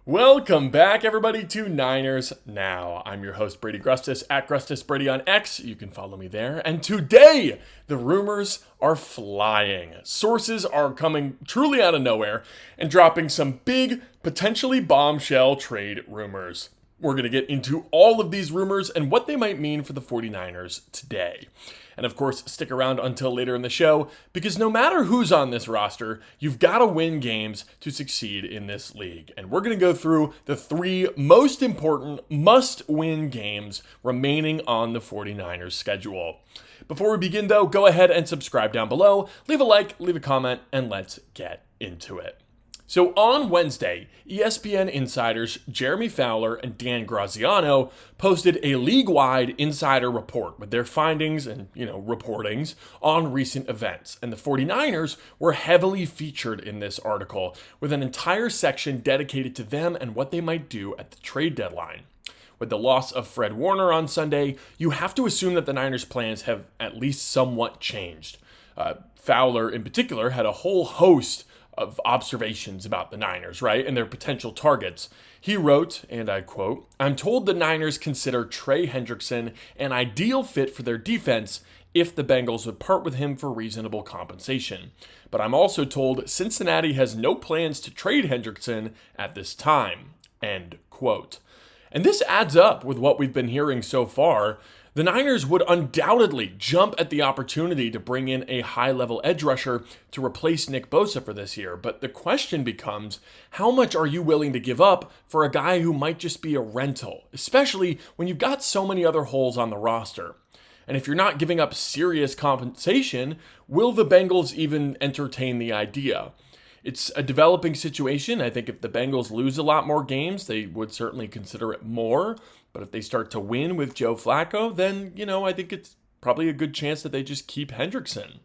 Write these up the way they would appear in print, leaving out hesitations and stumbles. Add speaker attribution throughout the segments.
Speaker 1: Welcome back, everybody, to Niners Now. I'm your host, Brady Grustas, at Grustas Brady on X. You can follow me there. And today, the rumors are flying. Sources are coming truly out of nowhere and dropping some big, potentially bombshell trade rumors. We're going to get into all of these rumors and what they might mean for the 49ers today. And of course, stick around until later in the show, because no matter who's on this roster, you've got to win games to succeed in this league. And we're going to go through the three most important must-win games remaining on the 49ers schedule. Before we begin, though, go ahead and subscribe down below, leave a like, leave a comment, and let's get into it. So on Wednesday, ESPN insiders Jeremy Fowler and Dan Graziano posted a league-wide insider report with their findings and, reportings on recent events. And the 49ers were heavily featured in this article, with an entire section dedicated to them and what they might do at the trade deadline. With the loss of Fred Warner on Sunday, you have to assume that the Niners' plans have at least somewhat changed. Fowler, in particular, had a whole host of observations about the Niners, right, and their potential targets. He wrote, and I quote, "I'm told the Niners consider Trey Hendrickson an ideal fit for their defense if the Bengals would part with him for reasonable compensation. But I'm also told Cincinnati has no plans to trade Hendrickson at this time." End quote. And this adds up with what we've been hearing so far. The Niners would undoubtedly jump at the opportunity to bring in a high-level edge rusher to replace Nick Bosa for this year. But the question becomes, how much are you willing to give up for a guy who might just be a rental, especially when you've got so many other holes on the roster? And if you're not giving up serious compensation, will the Bengals even entertain the idea? It's a developing situation. I think if the Bengals lose a lot more games, they would certainly consider it more. But if they start to win with Joe Flacco, then, I think it's probably a good chance that they just keep Hendrickson.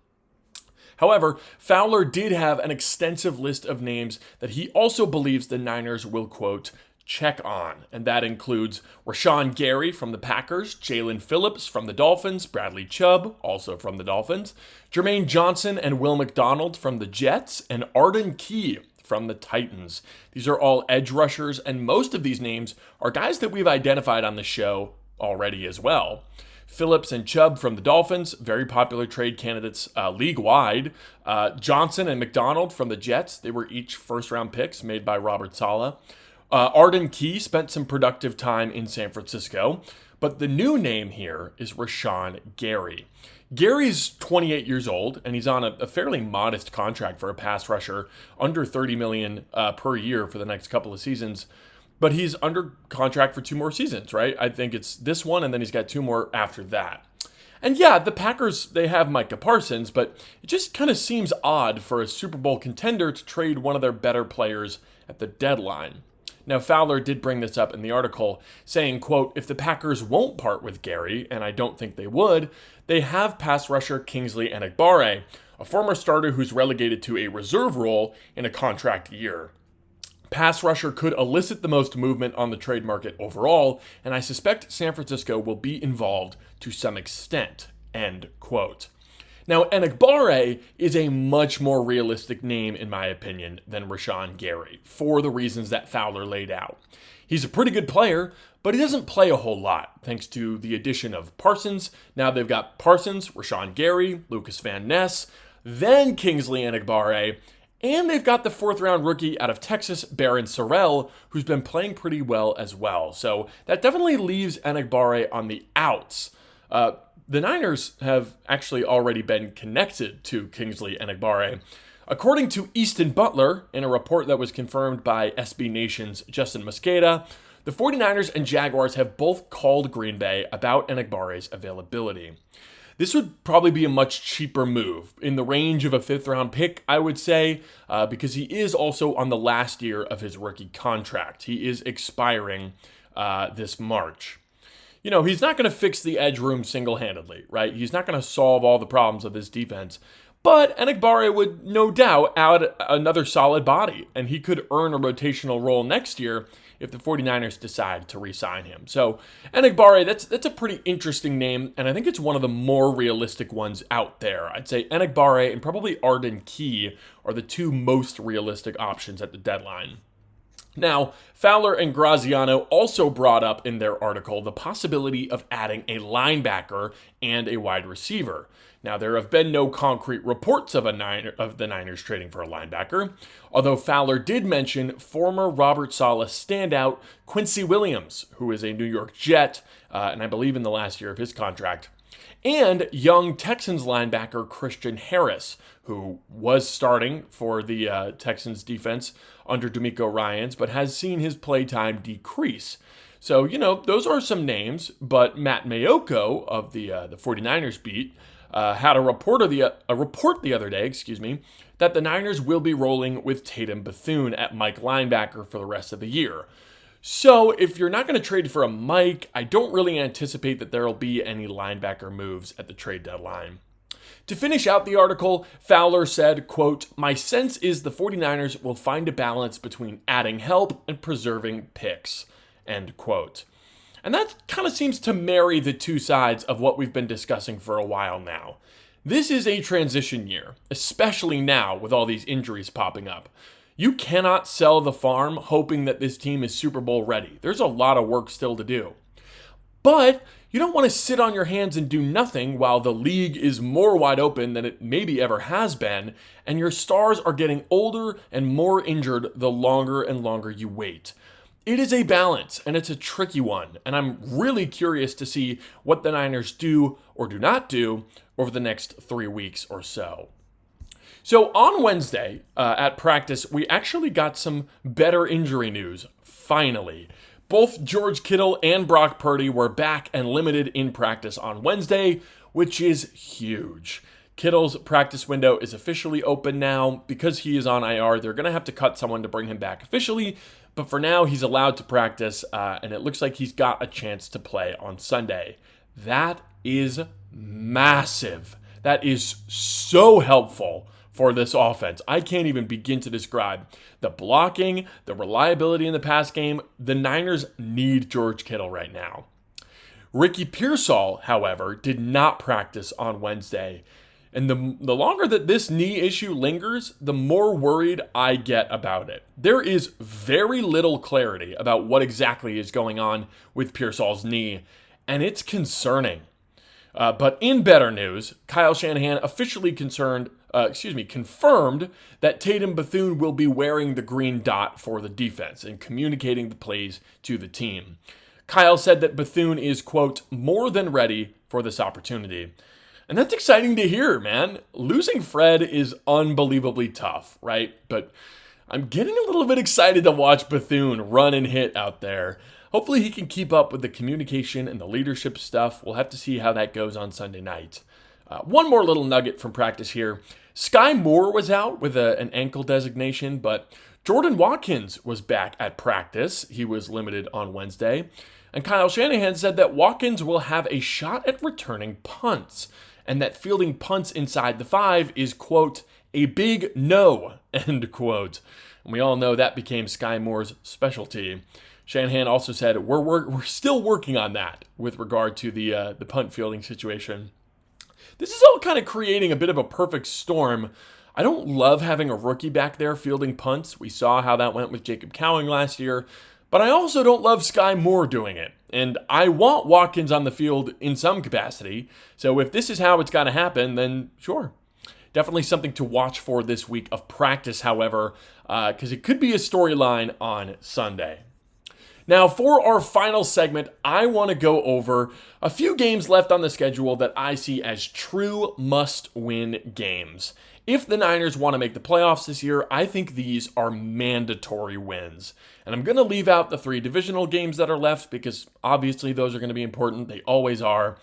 Speaker 1: However, Fowler did have an extensive list of names that he also believes the Niners will, quote, check on. And that includes Rashawn Gary from the Packers, Jalen Phillips from the Dolphins, Bradley Chubb, also from the Dolphins, Jermaine Johnson and Will McDonald from the Jets, and Arden Key from the Titans. These are all edge rushers, and most of these names are guys that we've identified on the show already as well. Phillips and Chubb from the Dolphins, very popular trade candidates league-wide. Johnson and McDonald from the Jets, they were each first-round picks made by Robert Saleh. Arden Key spent some productive time in San Francisco, but the new name here is Rashawn Gary. Gary's 28 years old, and he's on a fairly modest contract for a pass rusher, under $30 million per year for the next couple of seasons. But he's under contract for 2 more seasons, right? I think it's this one, and then he's got 2 more after that. And yeah, the Packers, they have Micah Parsons, but it just kind of seems odd for a Super Bowl contender to trade one of their better players at the deadline. Now, Fowler did bring this up in the article, saying, quote, if the Packers won't part with Gary, and I don't think they would, they have pass rusher Kingsley Enagbare, a former starter who's relegated to a reserve role in a contract year. Pass rusher could elicit the most movement on the trade market overall, and I suspect San Francisco will be involved to some extent, end quote. Now, Enagbare is a much more realistic name, in my opinion, than Rashawn Gary, for the reasons that Fowler laid out. He's a pretty good player, but he doesn't play a whole lot, thanks to the addition of Parsons. Now they've got Parsons, Rashawn Gary, Lucas Van Ness, then Kingsley Enagbare, and they've got the 4th-round rookie out of Texas, Barron Sorrell, who's been playing pretty well as well. So that definitely leaves Enagbare on the outs. The Niners have actually already been connected to Kingsley Enagbare. According to Easton Butler, in a report that was confirmed by SB Nation's Justin Mosqueda, the 49ers and Jaguars have both called Green Bay about Enagbare's availability. This would probably be a much cheaper move, in the range of a 5th-round pick, I would say, because he is also on the last year of his rookie contract. He is expiring this March. He's not going to fix the edge room single-handedly, right? He's not going to solve all the problems of this defense. But Enagbare would no doubt add another solid body, and he could earn a rotational role next year if the 49ers decide to re-sign him. So Enagbare, that's a pretty interesting name, and I think it's one of the more realistic ones out there. I'd say Enagbare and probably Arden Key are the 2 most realistic options at the deadline. Now, Fowler and Graziano also brought up in their article the possibility of adding a linebacker and a wide receiver. Now, there have been no concrete reports of the Niners trading for a linebacker, although Fowler did mention former Robert Saleh standout Quincy Williams, who is a New York Jet, and I believe in the last year of his contract, and young Texans linebacker Christian Harris, who was starting for the Texans defense under DeMeco Ryans, but has seen his play time decrease. So, those are some names, but Matt Mayoko of the 49ers beat had a report the other day, that the Niners will be rolling with Tatum Bethune at Mike linebacker for the rest of the year. So if you're not going to trade for a Mike, I don't really anticipate that there will be any linebacker moves at the trade deadline. To finish out the article, Fowler said, quote, "My sense is the 49ers will find a balance between adding help and preserving picks," end quote. And that kind of seems to marry the two sides of what we've been discussing for a while now. This is a transition year, especially now with all these injuries popping up. You cannot sell the farm hoping that this team is Super Bowl ready. There's a lot of work still to do. But you don't want to sit on your hands and do nothing while the league is more wide open than it maybe ever has been, and your stars are getting older and more injured the longer and longer you wait. It is a balance, and it's a tricky one, and I'm really curious to see what the Niners do or do not do over the next 3 weeks or so. So on Wednesday at practice, we actually got some better injury news, finally. Both George Kittle and Brock Purdy were back and limited in practice on Wednesday, which is huge. Kittle's practice window is officially open now. Because he is on IR, they're going to have to cut someone to bring him back officially, but for now he's allowed to practice, and it looks like he's got a chance to play on Sunday. That is massive. That is so helpful for this offense. I can't even begin to describe the blocking, the reliability in the pass game. The Niners need George Kittle right now. Ricky Pearsall, however, did not practice on Wednesday. And the longer that this knee issue lingers, the more worried I get about it. There is very little clarity about what exactly is going on with Pearsall's knee, and it's concerning. But in better news, Kyle Shanahan officially confirmed that Tatum Bethune will be wearing the green dot for the defense and communicating the plays to the team. Kyle said that Bethune is, quote, "more than ready for this opportunity." And that's exciting to hear, man. Losing Fred is unbelievably tough, right? But I'm getting a little bit excited to watch Bethune run and hit out there. Hopefully he can keep up with the communication and the leadership stuff. We'll have to see how that goes on Sunday night. One more little nugget from practice here. Sky Moore was out with an ankle designation, but Jordan Watkins was back at practice. He was limited on Wednesday. And Kyle Shanahan said that Watkins will have a shot at returning punts, and that fielding punts inside the 5 is, quote, "a big no," end quote. And we all know that became Sky Moore's specialty. Shanahan also said, we're still working on that with regard to the punt fielding situation. This is all kind of creating a bit of a perfect storm. I don't love having a rookie back there fielding punts. We saw how that went with Jacob Cowing last year. But I also don't love Sky Moore doing it. And I want Watkins on the field in some capacity. So if this is how it's got to happen, then sure. Definitely something to watch for this week of practice, however, because it could be a storyline on Sunday. Now, for our final segment, I want to go over a few games left on the schedule that I see as true must-win games. If the Niners want to make the playoffs this year, I think these are mandatory wins. And I'm going to leave out the 3 divisional games that are left because obviously those are going to be important. They always are.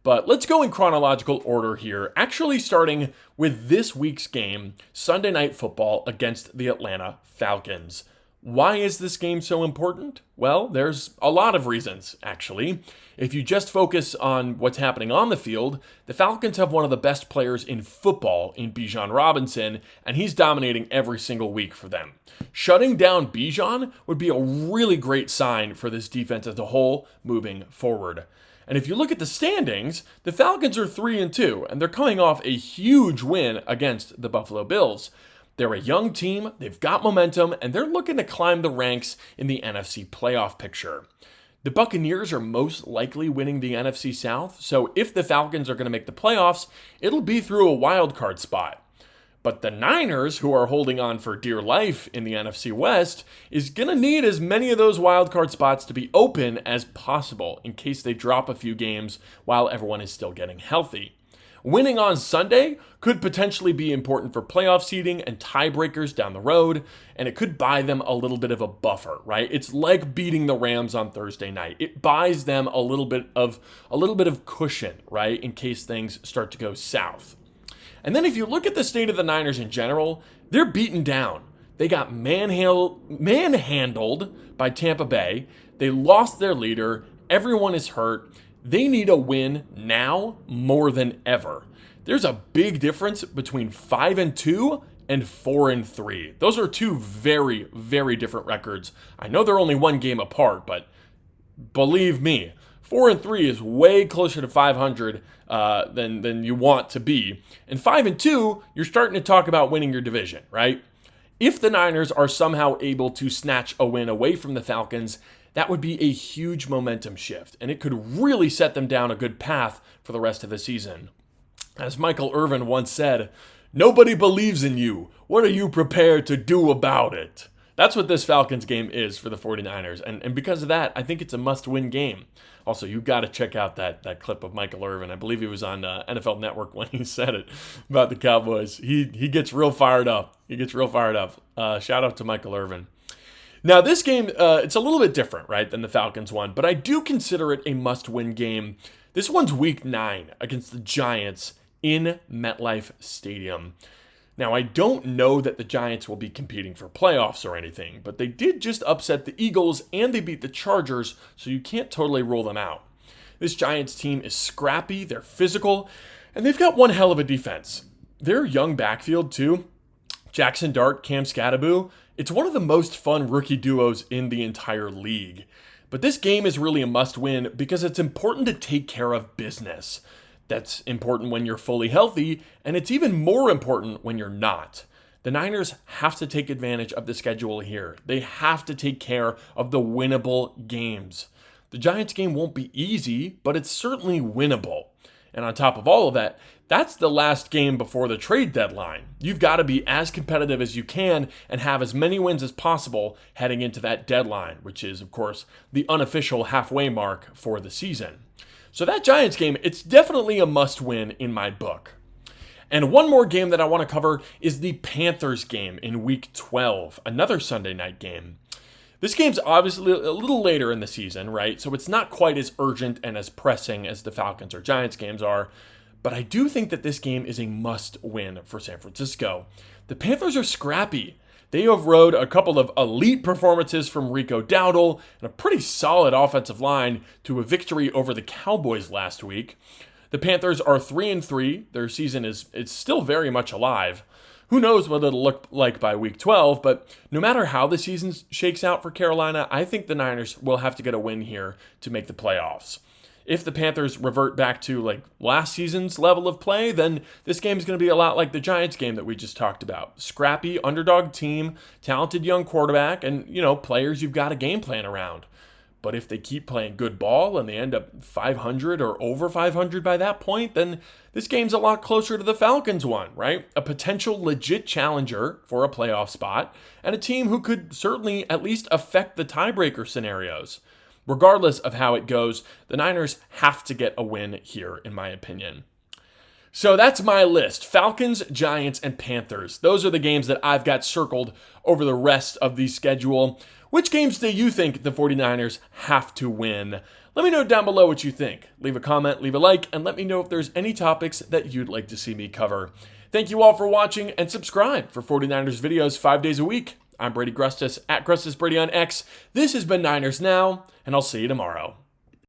Speaker 1: But let's go in chronological order here, actually starting with this week's game, Sunday Night Football against the Atlanta Falcons. Why is this game so important? Well, there's a lot of reasons, actually. If you just focus on what's happening on the field, the Falcons have one of the best players in football in Bijan Robinson, and he's dominating every single week for them. Shutting down Bijan would be a really great sign for this defense as a whole moving forward. And if you look at the standings, the Falcons are 3-2, and they're coming off a huge win against the Buffalo Bills. They're a young team, they've got momentum, and they're looking to climb the ranks in the NFC playoff picture. The Buccaneers are most likely winning the NFC South, so if the Falcons are going to make the playoffs, it'll be through a wild card spot. But the Niners, who are holding on for dear life in the NFC West, is going to need as many of those wild card spots to be open as possible in case they drop a few games while everyone is still getting healthy. Winning on Sunday could potentially be important for playoff seeding and tiebreakers down the road, and it could buy them a little bit of a buffer, right? It's like beating the Rams on Thursday night. It buys them a little bit of cushion, right, in case things start to go south. And then if you look at the state of the Niners in general, they're beaten down. They got manhandled by Tampa Bay. They lost their leader. Everyone is hurt. They need a win now more than ever. There's a big difference between 5-2 and 4-3. Those are two very, very different records. I know they're only one game apart, but believe me, 4-3 is way closer to 500 than you want to be. And 5-2, you're starting to talk about winning your division, right? If the Niners are somehow able to snatch a win away from the Falcons, that would be a huge momentum shift, and it could really set them down a good path for the rest of the season. As Michael Irvin once said, "Nobody believes in you. What are you prepared to do about it?" That's what this Falcons game is for the 49ers, and because of that, I think it's a must-win game. Also, you got to check out that clip of Michael Irvin. I believe he was on NFL Network when he said it about the Cowboys. He gets real fired up. Shout out to Michael Irvin. Now, this game, it's a little bit different, right, than the Falcons one, but I do consider it a must-win game. This one's Week 9 against the Giants in MetLife Stadium. Now, I don't know that the Giants will be competing for playoffs or anything, but they did just upset the Eagles and they beat the Chargers, so you can't totally rule them out. This Giants team is scrappy, they're physical, and they've got one hell of a defense. Their young backfield, too, Jackson Dart, Cam Skattebo, it's one of the most fun rookie duos in the entire league. But this game is really a must-win because it's important to take care of business. That's important when you're fully healthy, and it's even more important when you're not. The Niners have to take advantage of the schedule here. They have to take care of the winnable games. The Giants game won't be easy, but it's certainly winnable. And on top of all of that, that's the last game before the trade deadline. You've got to be as competitive as you can and have as many wins as possible heading into that deadline, which is, of course, the unofficial halfway mark for the season. So that Giants game, it's definitely a must-win in my book. And one more game that I want to cover is the Panthers game in Week 12, another Sunday night game. This game's obviously a little later in the season, right? So it's not quite as urgent and as pressing as the Falcons or Giants games are. But I do think that this game is a must-win for San Francisco. The Panthers are scrappy. They overrode a couple of elite performances from Rico Dowdle and a pretty solid offensive line to a victory over the Cowboys last week. The Panthers are 3-3. Their season is still very much alive. Who knows what it'll look like by Week 12, but no matter how the season shakes out for Carolina, I think the Niners will have to get a win here to make the playoffs. If the Panthers revert back to like last season's level of play, then this game is going to be a lot like the Giants game that we just talked about. Scrappy, underdog team, talented young quarterback, and, players you've got a game plan around. But if they keep playing good ball and they end up 500 or over 500 by that point, then this game's a lot closer to the Falcons one, right? A potential legit challenger for a playoff spot and a team who could certainly at least affect the tiebreaker scenarios. Regardless of how it goes, the Niners have to get a win here, in my opinion. So that's my list. Falcons, Giants, and Panthers. Those are the games that I've got circled over the rest of the schedule. Which games do you think the 49ers have to win? Let me know down below what you think. Leave a comment, leave a like, and let me know if there's any topics that you'd like to see me cover. Thank you all for watching, and subscribe for 49ers videos 5 days a week. I'm Brady Grustas, at Grustas Brady on X. This has been Niners Now, and I'll see you tomorrow.